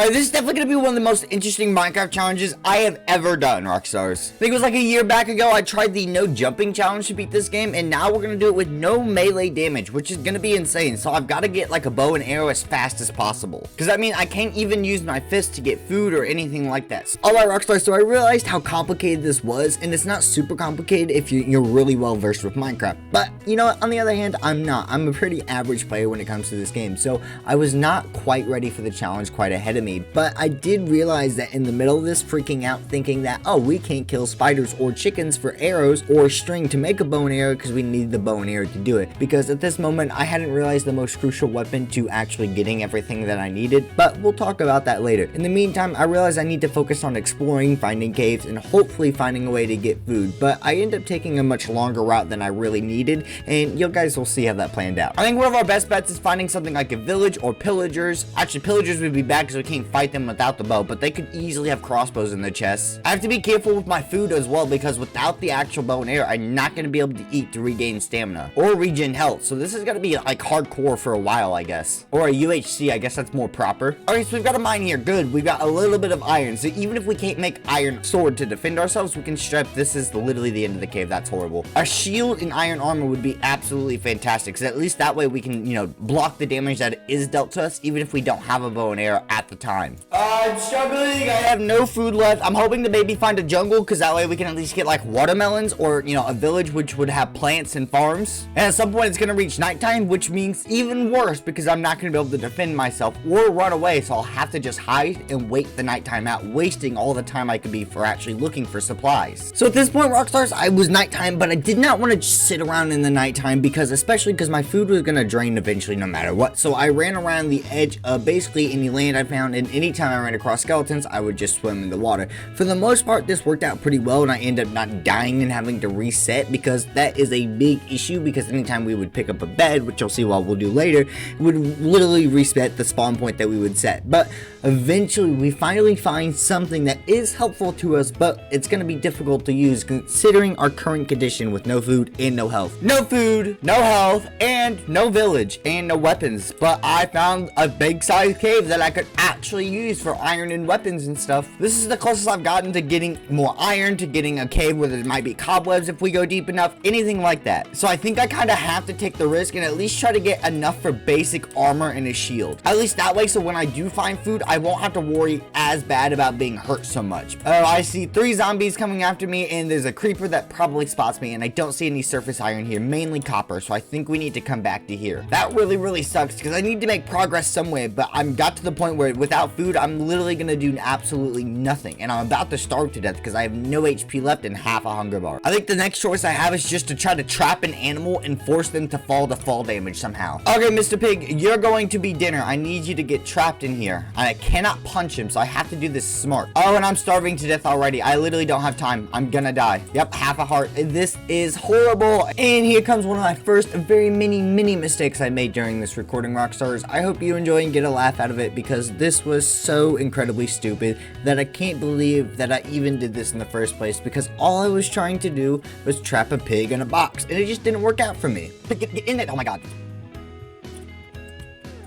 Alright, this is definitely going to be one of the most interesting Minecraft challenges I have ever done, Rockstars. I think it was like a year back ago, I tried the no jumping challenge to beat this game, and now we're going to do it with no melee damage, which is going to be insane. So I've got to get like a bow and arrow as fast as possible. Because I mean, I can't even use my fist to get food or anything like that. Alright, Rockstars, so I realized how complicated this was, and it's not super complicated if you're really well versed with Minecraft. But, you know what, on the other hand, I'm not. I'm a pretty average player when it comes to this game, so I was not quite ready for the challenge quite ahead of me. But I did realize that in the middle of this, freaking out thinking that, oh, we can't kill spiders or chickens for arrows or string to make a bow and arrow because we need the bow and arrow to do it. Because at this moment, I hadn't realized the most crucial weapon to actually getting everything that I needed, but we'll talk about that later. In the meantime, I realized I need to focus on exploring, finding caves, and hopefully finding a way to get food. But I end up taking a much longer route than I really needed, and you guys will see how that planned out. I think one of our best bets is finding something like a village or pillagers. Actually, pillagers would be bad because we can't fight them without the bow, but they could easily have crossbows in their chests. I have to be careful with my food as well, because without the actual bow and arrow, I'm not going to be able to eat to regain stamina or regen health. So this is going to be like hardcore for a while, I guess. Or a UHC, I guess that's more proper. Alright, so we've got a mine here. Good. We've got a little bit of iron. So even if we can't make iron sword to defend ourselves, we can strip. This is literally the end of the cave. That's horrible. A shield and iron armor would be absolutely fantastic, because at least that way we can, you know, block the damage that is dealt to us, even if we don't have a bow and arrow at the time. I'm struggling. I have no food left. I'm hoping to maybe find a jungle, because that way we can at least get like watermelons or, you know, a village which would have plants and farms. And at some point it's going to reach nighttime, which means even worse, because I'm not going to be able to defend myself or run away. So I'll have to just hide and wait the nighttime out, wasting all the time I could be for actually looking for supplies. So at this point, Rockstars, I was nighttime, but I did not want to just sit around in the nighttime, because especially because my food was going to drain eventually no matter what. So I ran around the edge of basically any land I found, and anytime I ran across skeletons, I would just swim in the water. For the most part, this worked out pretty well, and I ended up not dying and having to reset, because that is a big issue, because anytime we would pick up a bed, which you'll see what we'll do later, it would literally reset the spawn point that we would set. But eventually we finally find something that is helpful to us, but it's going to be difficult to use considering our current condition with no food and no health. No food, no health, and no village, and no weapons. But I found a big sized cave that I could actually use for iron and weapons and stuff. This is the closest I've gotten to getting more iron, to getting a cave where there might be cobwebs if we go deep enough, anything like that. So I think I kind of have to take the risk and at least try to get enough for basic armor and a shield. At least that way, so when I do find food, I won't have to worry as bad about being hurt so much. Oh, I see 3 zombies coming after me, and there's a creeper that probably spots me, and I don't see any surface iron here, mainly copper, so I think we need to come back to here. That really sucks, because I need to make progress somewhere, but I'm got to the point where without food, I'm literally gonna do absolutely nothing, and I'm about to starve to death because I have no HP left and half a hunger bar. I think the next choice I have is just to try to trap an animal and force them to fall damage somehow. Okay, Mr. Pig, you're going to be dinner. I need you to get trapped in here, and I cannot punch him, so I have to do this smart. Oh, and I'm starving to death already. I literally don't have time. I'm gonna die. Yep, half a heart. This is horrible. And here comes one of my first very many mistakes I made during this recording, Rockstars. I hope you enjoy and get a laugh out of it, because this was so incredibly stupid that I can't believe that I even did this in the first place, because all I was trying to do was trap a pig in a box, and it just didn't work out for me. Get in it. Oh my god.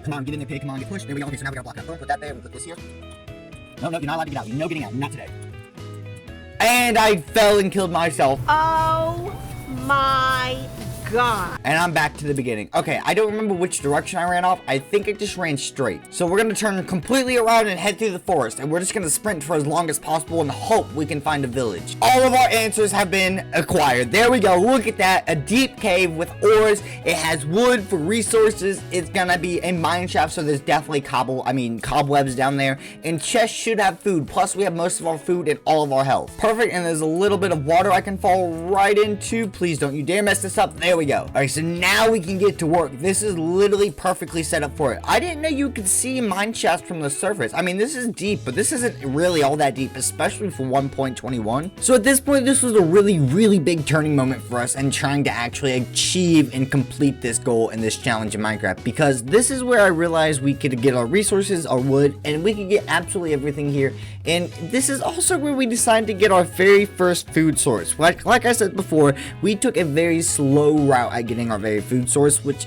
Come on, get in there, pig. Come on, get pushed. There we go. Okay, so now we gotta block that. Boom, put that there. We'll put this here. No, you're not allowed to get out. No getting out. Not today. And I fell and killed myself. Oh my god. And I'm back to the beginning. Okay, I don't remember which direction I ran off. I think I just ran straight. So we're gonna turn completely around and head through the forest, and we're just gonna sprint for as long as possible and hope we can find a village. All of our answers have been acquired. There we go. Look at that. A deep cave with ores. It has wood for resources. It's gonna be a mine shaft, so there's definitely cobwebs down there. And chests should have food. Plus, we have most of our food and all of our health. Perfect. And there's a little bit of water I can fall right into. Please don't you dare mess this up. There we go. All right, so now we can get to work. This is literally perfectly set up for it. I didn't know you could see mine shafts from the surface. I mean, this is deep, but this isn't really all that deep, especially for 1.21. So at this point, this was a really big turning moment for us and trying to actually achieve and complete this goal in this challenge in Minecraft, because this is where I realized we could get our resources, our wood, and we could get absolutely everything here. And this is also where we decided to get our very first food source. Like I said before, we took a very slow route at getting our very food source, which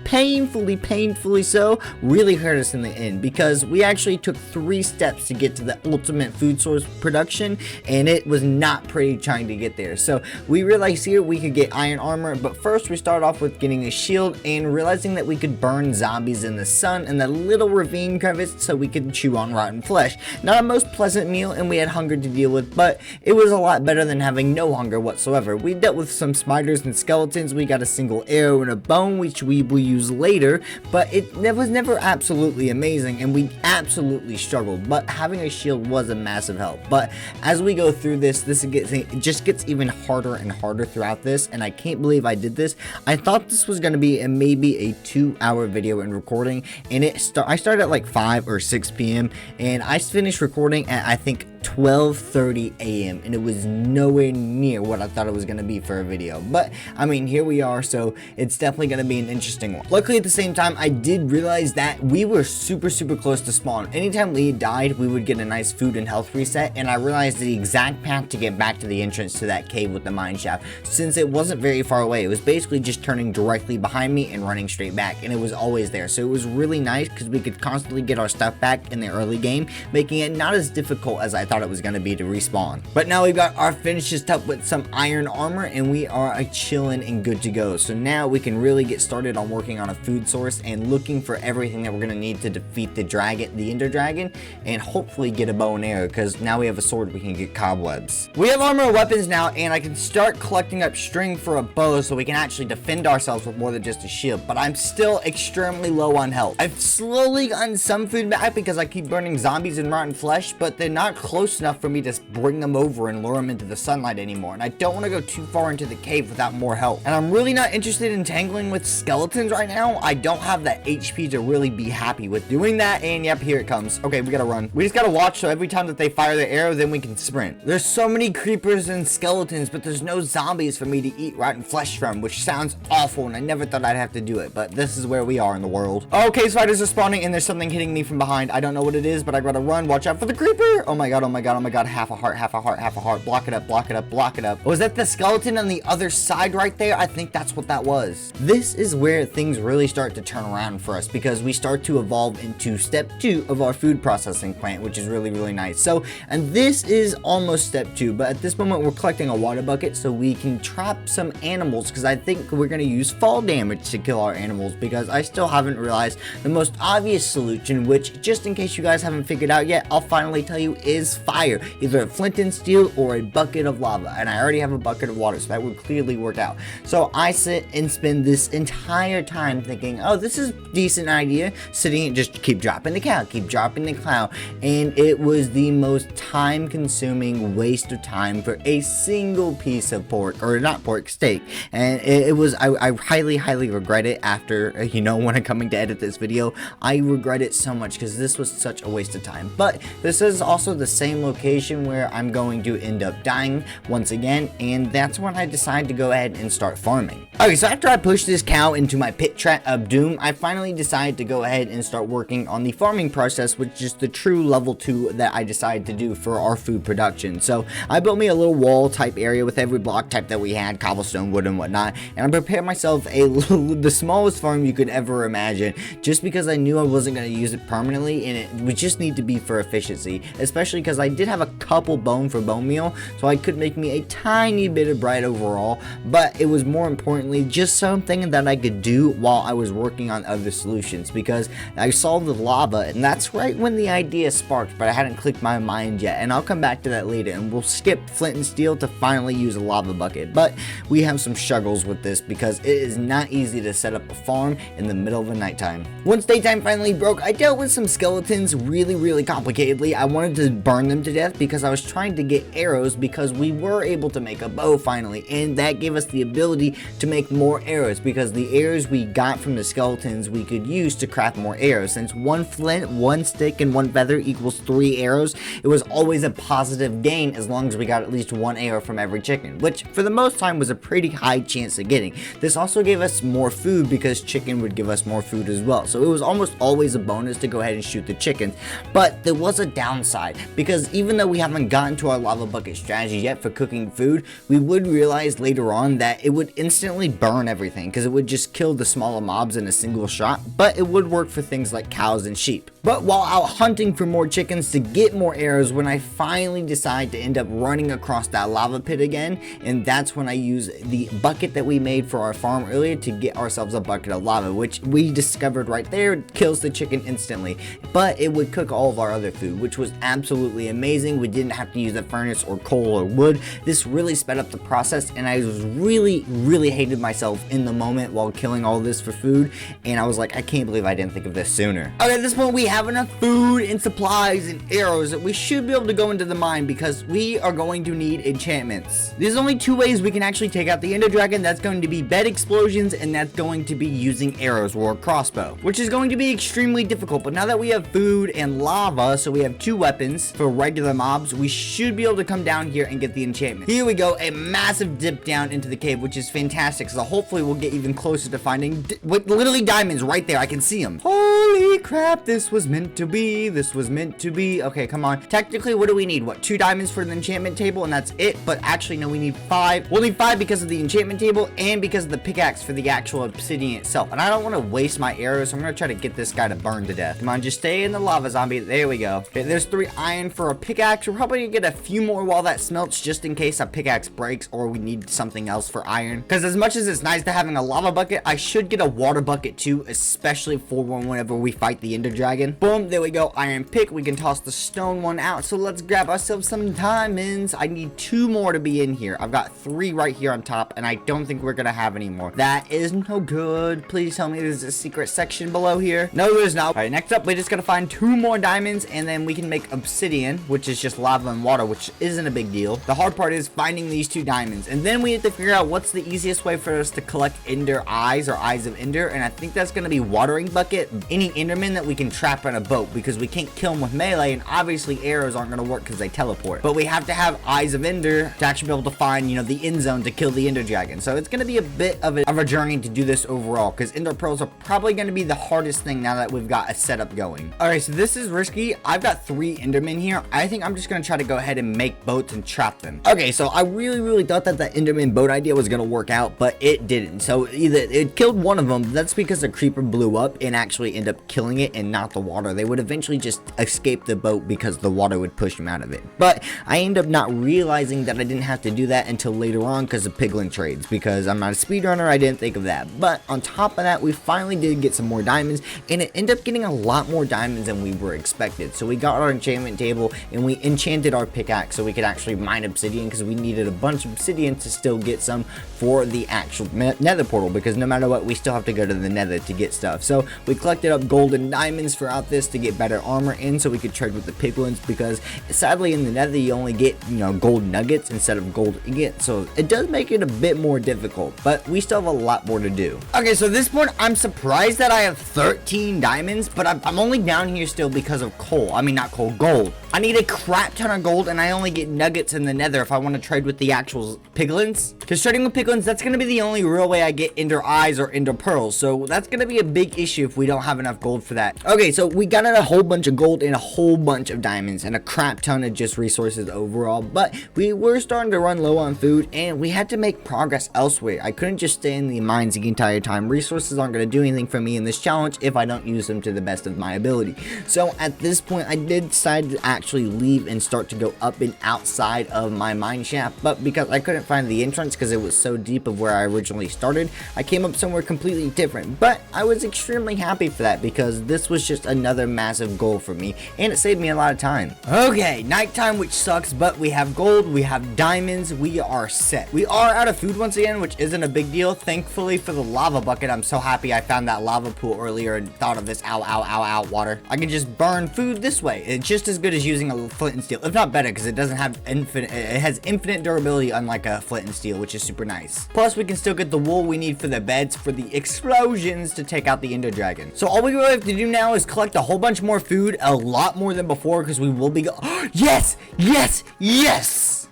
painfully so, really hurt us in the end, because we actually took 3 steps to get to the ultimate food source production, and it was not pretty trying to get there. So we realized here we could get iron armor, but first we started off with getting a shield and realizing that we could burn zombies in the sun and that little ravine crevice so we could chew on rotten flesh. Not a most pleasant meal, and we had hunger to deal with, but it was a lot better than having no hunger whatsoever. We dealt with some spiders and skeletons. We got a single arrow and a bone, which we will use later, but it was never absolutely amazing, and we absolutely struggled, but having a shield was a massive help. But as we go through this, it just gets even harder and harder throughout this, and I can't believe I did this. I thought this was going to be maybe a 2-hour video and recording, and I started at like 5 or 6 p.m. and I finished recording at, I think, 12:30 a.m. and it was nowhere near what I thought it was going to be for a video. But I mean, here we are, so it's definitely going to be an interesting one. Luckily, at the same time, I did realize that we were super close to spawn. Anytime Lee died, we would get a nice food and health reset, and I realized the exact path to get back to the entrance to that cave with the mine shaft, since it wasn't very far away. It was basically just turning directly behind me and running straight back, and it was always there. So it was really nice because we could constantly get our stuff back in the early game, making it not as difficult as I thought it was going to be to respawn. But now we've got our finishes up with some iron armor, and we are chilling and good to go. So now we can really get started on working on a food source and looking for everything that we're going to need to defeat the dragon, the ender dragon, and hopefully get a bow and arrow, because now we have a sword, we can get cobwebs. We have armor and weapons now, and I can start collecting up string for a bow so we can actually defend ourselves with more than just a shield. But I'm still extremely low on health. I've slowly gotten some food back because I keep burning zombies and rotten flesh, but they're not close enough for me to bring them over and lure them into the sunlight anymore, and I don't want to go too far into the cave without more help. And I'm really not interested in tangling with skeletons right now. I don't have that HP to really be happy with doing that, and yep, here it comes. Okay, we gotta run. We just gotta watch, so every time that they fire their arrow, then we can sprint. There's so many creepers and skeletons, but there's no zombies for me to eat rotten flesh from, which sounds awful, and I never thought I'd have to do it, but this is where we are in the world. Okay, spiders are spawning, and there's something hitting me from behind. I don't know what it is, but I gotta run. Watch out for the creeper. Oh my god, oh my god, oh my god. Half a heart, half a heart, half a heart. Block it up, block it up, block it up. Was that the skeleton on the other side right there? I think that's what that was. This is where things really start to turn around for us, because we start to evolve into step 2 of our food processing plant, which is really nice. So, and this is almost step 2, but at this moment we're collecting a water bucket so we can trap some animals, because I think we're going to use fall damage to kill our animals, because I still haven't realized the most obvious solution, which, just in case you guys haven't figured out yet, I'll finally tell you, is fire. Either a flint and steel or a bucket of lava, and I already have a bucket of water, so that would clearly work out. So I sit and spend this entire time thinking, oh, this is a decent idea, sitting and just keep dropping the cow, keep dropping the cow, and it was the most time consuming waste of time for a single piece of pork, or not pork, steak. And it was, I highly regret it after, you know, when I'm coming to edit this video. I regret it so much because this was such a waste of time. But this is also the same location where I'm going to end up dying once again, and that's when I decided to go ahead and start farming. Okay, so after I pushed this cow into my pit trap of doom, I finally decided to go ahead and start working on the farming process, which is the true level 2 that I decided to do for our food production. So I built me a little wall type area with every block type that we had, cobblestone, wood, and whatnot, and I prepared myself the smallest farm you could ever imagine, just because I knew I wasn't going to use it permanently, and it would just need to be for efficiency, especially because I did have a couple bone for bone meal, so I could make me a tiny bit of bread overall, but it was more importantly just something that I could do while I was working on other solutions, because I saw the lava, and that's right when the idea sparked, but I hadn't clicked my mind yet, and I'll come back to that later, and we'll skip flint and steel to finally use a lava bucket. But we have some struggles with this because it is not easy to set up a farm in the middle of the nighttime. Once daytime finally broke, I dealt with some skeletons really complicatedly. I wanted to burn them to death because I was trying to get arrows, because we were able to make a bow finally, and that gave us the ability to make more arrows, because the arrows we got from the skeletons we could use to craft more arrows. Since 1 flint, 1 stick, and 1 feather equals 3 arrows, it was always a positive gain as long as we got at least 1 arrow from every chicken, which for the most time was a pretty high chance of getting. This also gave us more food because chicken would give us more food as well, so it was almost always a bonus to go ahead and shoot the chickens. But there was a downside, because because even though we haven't gotten to our lava bucket strategy yet for cooking food, we would realize later on that it would instantly burn everything because it would just kill the smaller mobs in a single shot, but it would work for things like cows and sheep. But while out hunting for more chickens to get more arrows, when I finally decide to end up running across that lava pit again, and that's when I use the bucket that we made for our farm earlier to get ourselves a bucket of lava, which we discovered right there kills the chicken instantly, but it would cook all of our other food, which was absolutely amazing. We didn't have to use a furnace or coal or wood. This really sped up the process, and I was really hated myself in the moment while killing all this for food, and I was like, I can't believe I didn't think of this sooner. Okay, at this point we have enough food and supplies and arrows that we should be able to go into the mine because we are going to need enchantments. There's only two ways we can actually take out the Ender Dragon. That's going to be bed explosions, and that's going to be using arrows or a crossbow, which is going to be extremely difficult. But now that we have food and lava, so we have two weapons for regular mobs, we should be able to come down here and get the enchantment. Here we go, a massive dip down into the cave, which is fantastic, so hopefully we'll get even closer to finding literally diamonds right there. I can see them. Holy crap, this was meant to be. This was meant to be. Okay, come on. Technically, what do we need? What, 2 diamonds for the enchantment table, and that's it? But actually, no, we need 5. We'll need 5 because of the enchantment table and because of the pickaxe for the actual obsidian itself. And I don't want to waste my arrows, so I'm going to try to get this guy to burn to death. Come on, just stay in the lava, zombie. There we go. Okay, there's 3 iron for a pickaxe. We're probably going to get a few more while that smelts, just in case a pickaxe breaks or we need something else for iron. Because as much as it's nice to having a lava bucket, I should get a water bucket too, especially for whenever we fight the Ender Dragon. Boom, there we go. Iron pick. We can toss the stone one out. So let's grab ourselves some diamonds. I need 2 more to be in here. I've got 3 right here on top, and I don't think we're gonna have any more. That is no good. Please tell me there's a secret section below here. No, there's not. All right, next up, we just gotta find 2 more diamonds, and then we can make obsidian, which is just lava and water, which isn't a big deal. The hard part is finding these 2 diamonds, and then we have to figure out what's the easiest way for us to collect Ender eyes or eyes of Ender, and I think that's gonna be watering bucket. Any Enderman that we can trap in a boat, because we can't kill them with melee, and obviously arrows aren't gonna work because they teleport. But we have to have eyes of Ender to actually be able to find, you know, the end zone to kill the Ender Dragon. So it's gonna be a bit of a journey to do this overall, because Ender pearls are probably gonna be the hardest thing now that we've got a setup going. All right, so this is risky. I've got 3 Endermen here. I think I'm just gonna try to go ahead and make boats and trap them. Okay, so I really thought that the Enderman boat idea was gonna work out, but it didn't. So either it killed one of them, that's because the creeper blew up and actually ended up killing it and not the water. They would eventually just escape the boat because the water would push them out of it. But I ended up not realizing that I didn't have to do that until later on because of piglin trades, because I'm not a speedrunner. I didn't think of that. But on top of that, we finally did get some more diamonds, and it ended up getting a lot more diamonds than we were expected. So we got our enchantment table and we enchanted our pickaxe so we could actually mine obsidian, because we needed a bunch of obsidian to still get some for the actual nether portal, because no matter what, we still have to go to the nether to get stuff. So we collected up gold and diamonds throughout this to get better armor in, so we could trade with the piglins, because sadly in the nether you only get, you know, gold nuggets instead of gold ingots, so it does make it a bit more difficult, but we still have a lot more to do. Okay, so at this point I'm surprised that I have 13 diamonds, but I'm only down here still because of coal. I mean, not coal, gold. I need a crap ton of gold, and I only get nuggets in the nether if I want to trade with the actual piglins, because trading with piglins, that's going to be the only real way I get Ender eyes or Ender pearls, so that's going to be a big issue if we don't have enough gold for that. Okay, so we got a whole bunch of gold and a whole bunch of diamonds and a crap ton of just resources overall, but we were starting to run low on food, and we had to make progress elsewhere. I couldn't just stay in the mines the entire time. Resources aren't going to do anything for me in this challenge if I don't use them to the best of my ability. So at this point, I did decide to actually leave and start to go up and outside of my mine shaft, but because I couldn't find the entrance because it was so deep of where I originally started, I came up somewhere completely different. But I was extremely happy for that, because this was just another massive goal for me, and it saved me a lot of time. Okay, nighttime, which sucks, but we have gold, we have diamonds, we are set. We are out of food once again, which isn't a big deal. Thankfully for the lava bucket, I'm so happy I found that lava pool earlier and thought of this water. I can just burn food this way. It's just as good as using a flint and steel, if not better, because it doesn't have it has infinite durability, unlike a flint and steel, which is super nice. Plus we can still get the wool we need for the beds for the explosions to take out the Ender Dragon. So all we really have to do now is collect a whole bunch more food, a lot more than before, because we will be yes.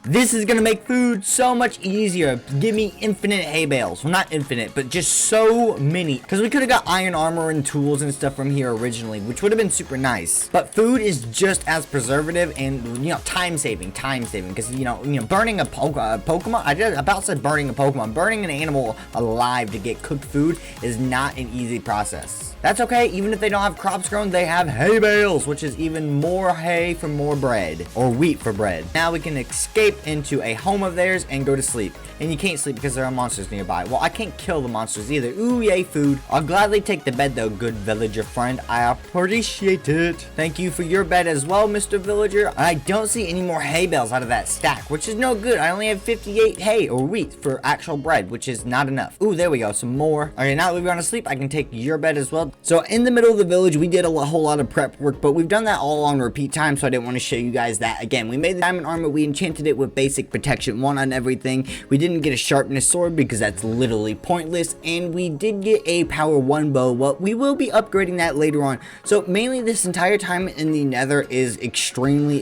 This is gonna make food so much easier. Give me infinite hay bales. Well, not infinite, but just so many. Because we could have got iron armor and tools and stuff from here originally, which would have been super nice. But food is just as preservative and, you know, time saving. Because, you know, burning a Pokemon, I just about said burning a Pokemon. Burning an animal alive to get cooked food is not an easy process. That's okay, even if they don't have crops grown, they have hay bales, which is even more hay for more bread, or wheat for bread. Now we can escape into a home of theirs and go to sleep. And you can't sleep because there are monsters nearby. Well, I can't kill the monsters either. Ooh, yay, food. I'll gladly take the bed though, good villager friend. I appreciate it. Thank you for your bed as well, Mr. Villager. I don't see any more hay bales out of that stack, which is no good. I only have 58 hay or wheat for actual bread, which is not enough. Ooh, there we go, some more. Okay, now that we've gone to sleep, I can take your bed as well. So in the middle of the village, we did a whole lot of prep work, but we've done that all on repeat time, so I didn't want to show you guys that again. We made the diamond armor, we enchanted it with basic protection 1 on everything. We didn't get a sharpness sword because that's literally pointless, and we did get a power 1 bow. Well, we will be upgrading that later on. So mainly this entire time in the nether is extremely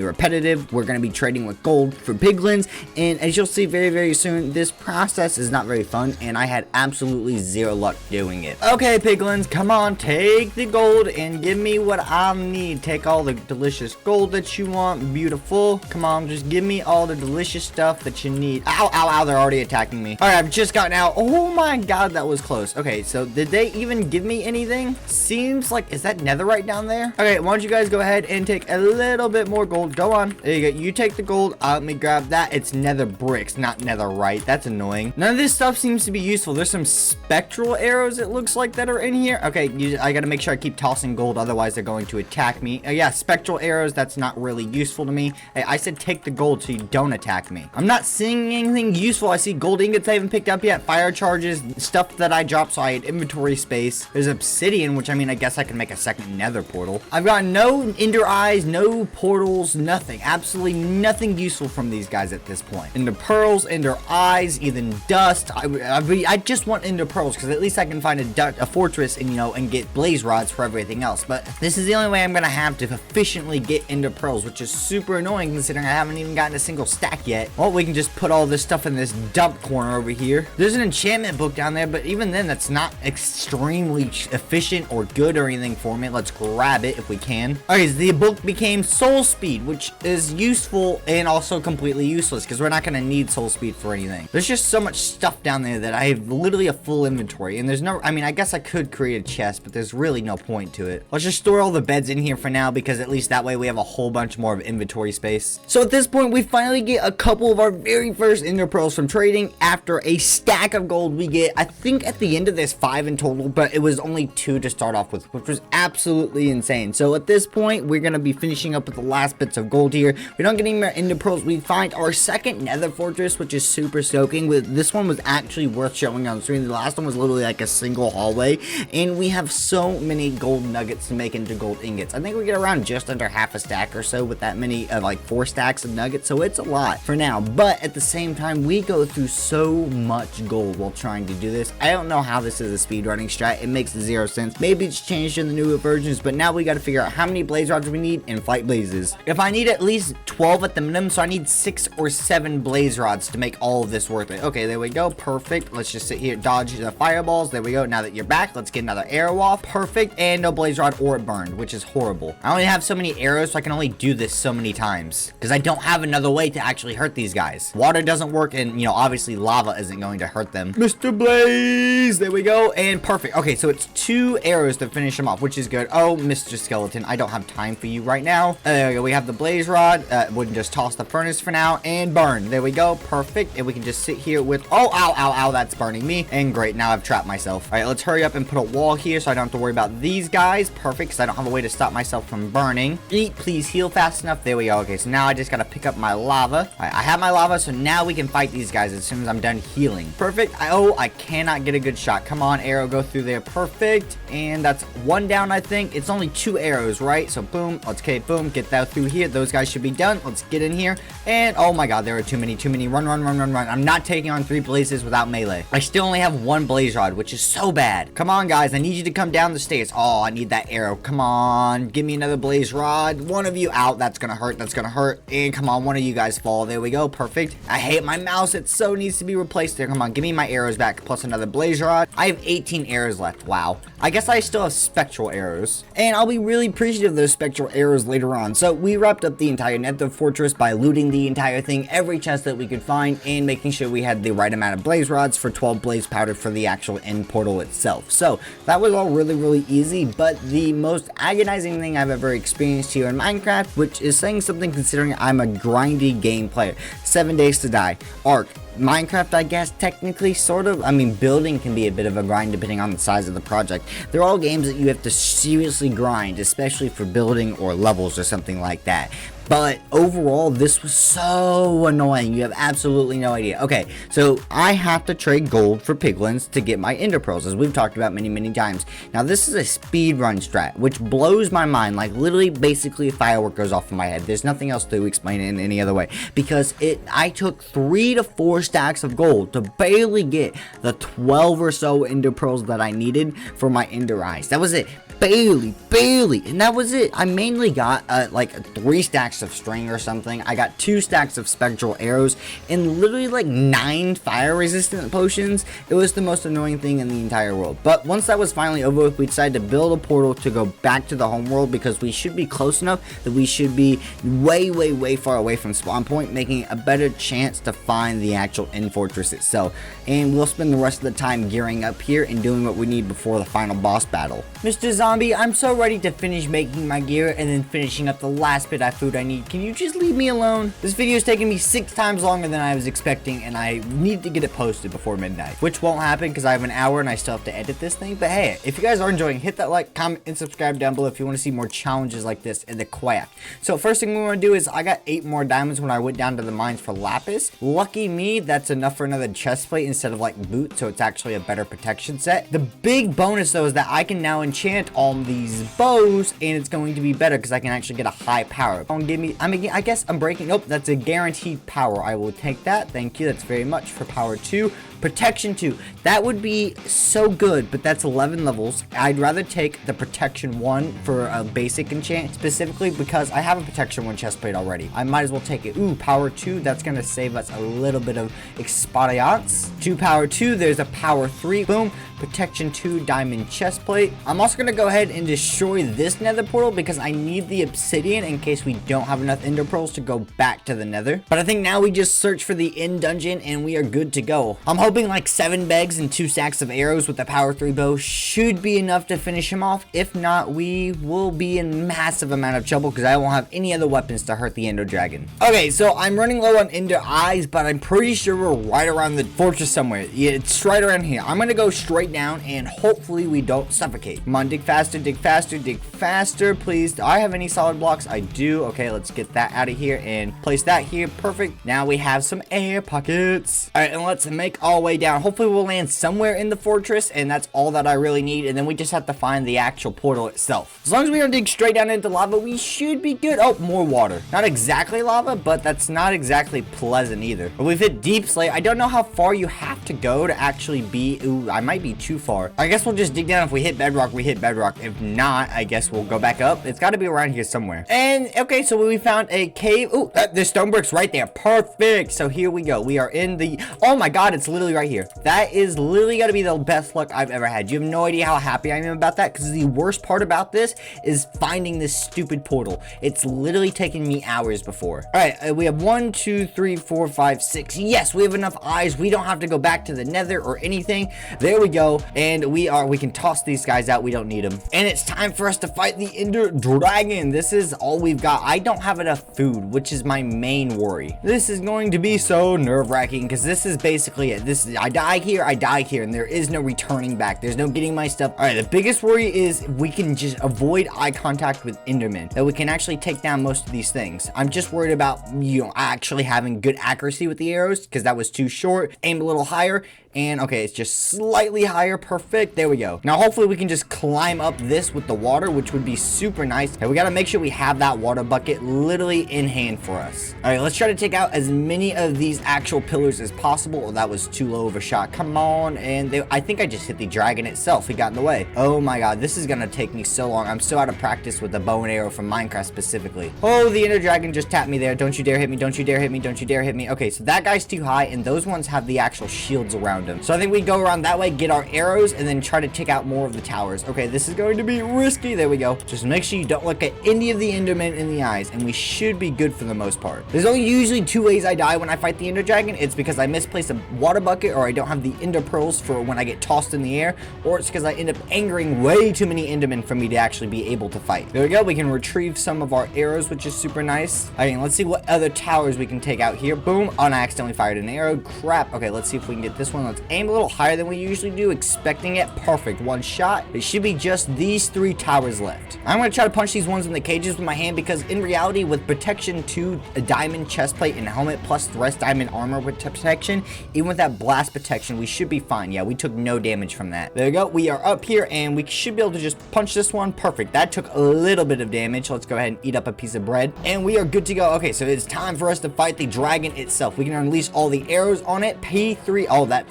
repetitive. We're going to be trading with gold for piglins, and as you'll see very soon, this process is not very fun, and I had absolutely zero luck doing it. Okay, piglins, come on, take the gold and give me what I need. Take all the delicious gold that you want. Beautiful. Come on, just give me all the delicious stuff that you need. Ow, they're already attacking me. All right, I've just gotten out. Oh my god, that was close. Okay, so did they even give me anything? Seems like, is that netherite down there? Okay, why don't you guys go ahead and take a little bit more gold. Go on. There you go. You take the gold. Let me grab that. It's nether bricks, not netherite. That's annoying. None of this stuff seems to be useful. There's some spectral arrows, it looks like, that are in here. Okay, I gotta make sure I keep tossing gold, otherwise they're going to attack me. Yeah, spectral arrows, that's not really useful to me. Hey, I said take the gold so you don't attack me. I'm not seeing anything useful. I see gold ingots I haven't picked up yet, fire charges, stuff that I dropped so I had inventory space. There's obsidian, which I mean, I guess I can make a second nether portal. I've got no ender eyes, no portals, nothing. Absolutely nothing useful from these guys at this point. Ender pearls, ender eyes, even dust. I just want ender pearls because at least I can find a fortress and, you know, and get blaze rods for everything else. But this is the only way I'm gonna have to efficiently get ender pearls, which is super annoying considering I haven't even gotten a single stack yet. Well, we can just put all this stuff in this dump corner over here. There's an enchantment book down there, but even then, that's not extremely efficient or good or anything for me. Let's grab it if we can. Okay, so the book became soul speed, which is useful and also completely useless because we're not gonna need soul speed for anything. There's just so much stuff down there that I have literally a full inventory, and there's no, I mean, I guess I could create a chest, but there's really no point to it. Let's just store all the beds in here for now because at least that way we have a whole bunch more of inventory space. So at this point, we finally get a couple of our very first ender pearls from trading. After a stack of gold, we get, I think at the end of this, 5 in total, but it was only 2 to start off with, which was absolutely insane. So at this point, we're gonna be finishing up with the last bits of gold here. We don't get any more ender pearls. We find our second nether fortress, which is super soaking. This one was actually worth showing on screen. The last one was literally like a single hallway, and we have so many gold nuggets to make into gold ingots. I think we get around just under half a stack or so with that many like 4 stacks of nuggets, so it's a lot for now. But at the same time, we go through so much gold while trying to do this. I don't know how this is a speedrunning strat. It makes 0 sense. Maybe it's changed in the newer versions, but now we got to figure out how many blaze rods we need and fight blazes. If I need at least 12 at the minimum, so I need 6 or 7 blaze rods to make all of this worth it. Okay, there we go. Perfect. Let's just sit here, dodge the fireballs. There we go. Now that you're back, let's get another arrow off. Perfect. And no blaze rod or it burned, which is horrible. I only have so many arrows, so I can only do this so many times because I don't have another way to actually hurt these guys. Water doesn't work, and, you know, obviously lava isn't going to hurt them. Mr. Blaze, there we go. And perfect. Okay, so it's 2 arrows to finish them off, which is good. Oh, Mr. Skeleton, I don't have time for you right now. There we go. We have the blaze rod. We can just toss the furnace for now and burn. There we go. Perfect. And we can just sit here with, oh, ow, that's burning me. And great, now I've trapped myself. All right, let's hurry up and put a wall here so I don't have to worry about these guys. Perfect, because I don't have a way to stop myself from burning. Eat, please heal fast enough. There we go. Okay, so now I just gotta pick up my lava. All right, I have my lava, so now we can fight these guys as soon as I'm done healing. Perfect. I cannot get a good shot. Come on, arrow, go through there. Perfect. And that's 1 down, I think. It's only 2 arrows, right? So boom, let's boom, get that through here. Those guys should be done. Let's get in here. And oh my god, there are too many. Run. I'm not taking on 3 blazes without melee. I still only have 1 blaze rod, which is so bad. Come on, guys, I need you to come down the stairs. Oh, I need that arrow. Come on, give me another blaze rod. One of you out. That's gonna hurt. and come on, one of you guys fall. There we go, perfect. I hate my mouse, it so needs to be replaced there. Come on, give me my arrows back, plus another blaze rod. I have 18 arrows left, wow. I guess I still have spectral arrows, and I'll be really appreciative of those spectral arrows later on. So we wrapped up the entire nether fortress by looting the entire thing, every chest that we could find, and making sure we had the right amount of blaze rods for 12 blaze powder for the actual end portal itself. So that was all really easy, but the most agonizing thing I've ever experienced here in Minecraft, which is saying something considering I'm a grindy game player. 7 days to die, Ark, Minecraft, I guess, technically, sort of. I mean, building can be a bit of a grind depending on the size of the project. They're all games that you have to seriously grind, especially for building or levels or something like that. But overall, this was so annoying. You have absolutely no idea. Okay, so I have to trade gold for piglins to get my ender pearls, as we've talked about many times. Now, this is a speed run strat, which blows my mind. Like, literally, basically, a firework goes off in my head. There's nothing else to explain it in any other way. Because I took 3 to 4 stacks of gold to barely get the 12 or so ender pearls that I needed for my ender eyes. That was it. Barely, and that was it. I mainly got like 3 stacks of string or something. I got 2 stacks of spectral arrows and literally like 9 fire resistant potions. It was the most annoying thing in the entire world. But once that was finally over with, we decided to build a portal to go back to the home world, because we should be close enough that we should be way far away from spawn point, making a better chance to find the actual end fortress itself. And we'll spend the rest of the time gearing up here and doing what we need before the final boss battle. Mr. Zombie, I'm so ready to finish making my gear and then finishing up the last bit of food I need. Can you just leave me alone? This video is taking me 6 times longer than I was expecting, and I need to get it posted before midnight, which won't happen because I have an hour and I still have to edit this thing. But hey, if you guys are enjoying, hit that like, comment, and subscribe down below if you want to see more challenges like this in the craft. So first thing we want to do is, I got 8 more diamonds when I went down to the mines for lapis. Lucky me, that's enough for another chest plate instead of like boots, so it's actually a better protection set. The big bonus though is that I can now enchant all these bows, and it's going to be better because I can actually get a high power. Don't give me, I guess I'm breaking. Nope, that's a guaranteed power. I will take that. Thank you. That's very much for power 2. Protection 2. That would be so good, but that's 11 levels. I'd rather take the protection 1 for a basic enchant, specifically because I have a protection 1 chestplate already. I might as well take it. Ooh, power 2. That's going to save us a little bit of experience. 2 power 2. There's a power 3. Boom. Protection 2 diamond chestplate. I'm also going to go ahead and destroy this nether portal because I need the obsidian in case we don't have enough ender pearls to go back to the nether. But I think now we just search for the end dungeon and we are good to go. I'm hoping like 7 begs and 2 stacks of arrows with the power 3 bow should be enough to finish him off. If not, we will be in massive amount of trouble because I won't have any other weapons to hurt the ender dragon. Okay, so I'm running low on ender eyes, but I'm pretty sure we're right around the fortress somewhere. Yeah, it's right around here. I'm gonna go straight down and hopefully we don't suffocate. Come on, dig faster, dig faster, dig faster, please. Do I have any solid blocks? I do. Okay, let's get that out of here and place that here. Perfect. Now we have some air pockets. All right, and let's make our way down. Hopefully we'll land somewhere in the fortress, and that's all that I really need. And then we just have to find the actual portal itself. As long as we don't dig straight down into lava, we should be good. Oh, more water. Not exactly lava, but that's not exactly pleasant either. But we've hit deep slate. I don't know how far you have to go to actually be. Ooh, I might be too far. I guess we'll just dig down. If we hit bedrock, we hit bedrock. If not, I guess we'll go back up. It's got to be around here somewhere. And okay, so we found a cave. Ooh, there's stone bricks right there. Perfect. So here we go. We are in the, oh my god, it's literally right here. That is literally got to be the best luck I've ever had. You have no idea how happy I am about that, because the worst part about this is finding this stupid portal. It's literally taken me hours before. All right, we have 1 2 3 4 5 6. Yes, we have enough eyes. We don't have to go back to the nether or anything. There we go. And we can toss these guys out. We don't need them. And it's time for us to fight the ender dragon. This is all we've got. I don't have enough food, which is my main worry. This is going to be so nerve-wracking because this is basically it. This is, I die here, and there is no returning back. There's no getting my stuff. All right, the biggest worry is we can just avoid eye contact with endermen, that we can actually take down most of these things. I'm just worried about, you know, actually having good accuracy with the arrows, because that was too short. Aim a little higher. And okay, it's just slightly higher. Perfect. There we go. Now, hopefully we can just climb up this with the water, which would be super nice. Okay, we got to make sure we have that water bucket literally in hand for us. All right, let's try to take out as many of these actual pillars as possible. Oh, that was too low of a shot. Come on. And I think I just hit the dragon itself. He got in the way. Oh my god, this is gonna take me so long. I'm so out of practice with the bow and arrow from Minecraft specifically. Oh, the Ender Dragon just tapped me there. Don't you dare hit me. Don't you dare hit me. Don't you dare hit me. Okay, so that guy's too high, and those ones have the actual shields around them. So I think we go around that way, get our arrows, and then try to take out more of the towers. Okay, this is going to be risky. There we go. Just make sure you don't look at any of the Endermen in the eyes, and we should be good for the most part. There's only usually 2 ways I die when I fight the Ender Dragon. It's because I misplace a water bucket, or I don't have the Ender Pearls for when I get tossed in the air, or it's because I end up angering way too many Endermen for me to actually be able to fight. There we go. We can retrieve some of our arrows, which is super nice. I mean, let's see what other towers we can take out here. Boom. Oh, and I accidentally fired an arrow. Crap. Okay, let's see if we can get this one. Let's aim a little higher than we usually do, expecting it. Perfect. One shot. It should be just these 3 towers left. I'm going to try to punch these ones in the cages with my hand because in reality, with protection to a diamond chest plate and helmet plus the rest diamond armor with protection, even with that blast protection, we should be fine. Yeah, we took no damage from that. There we go. We are up here and we should be able to just punch this one. Perfect. That took a little bit of damage. Let's go ahead and eat up a piece of bread and we are good to go. Okay, so it's time for us to fight the dragon itself. We can unleash all the arrows on it. P3. Oh, that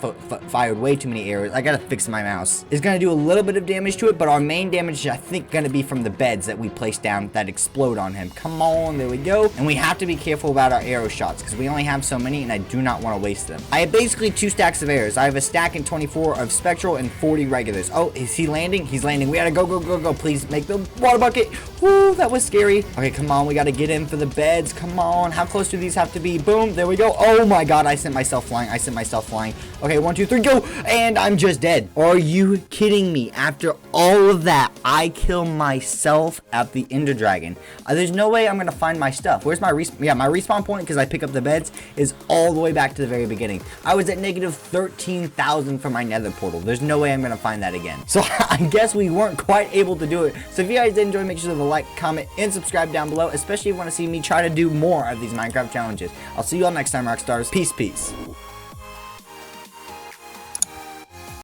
fired way too many arrows. I gotta fix my mouse. It's gonna do a little bit of damage to it, but our main damage is I think gonna be from the beds that we place down that explode on him. Come on, there we go. And we have to be careful about our arrow shots because we only have so many and I do not want to waste them. I have basically 2 stacks of arrows. I have a stack and 24 of spectral and 40 regulars. Oh, is he landing? He's landing. We gotta go, go, go, go. Please make the water bucket. Woo, that was scary. Okay, come on. We gotta get in for the beds. Come on. How close do these have to be? Boom. There we go. Oh my god, I sent myself flying. I sent myself flying. Okay, 1, 2, 3, go. And I'm just dead. Are you kidding me? After all of that, I kill myself at the Ender Dragon. There's no way I'm gonna find my stuff. Where's my respawn? Yeah, my respawn point, because I pick up the beds, is all the way back to the very beginning. I was at negative 13,000 for my nether portal. There's no way I'm gonna find that again. So I guess we weren't quite able to do it. So if you guys did enjoy, make sure to like, comment, and subscribe down below, especially if you want to see me try to do more of these Minecraft challenges. I'll see you all next time, Rockstars. Peace, peace.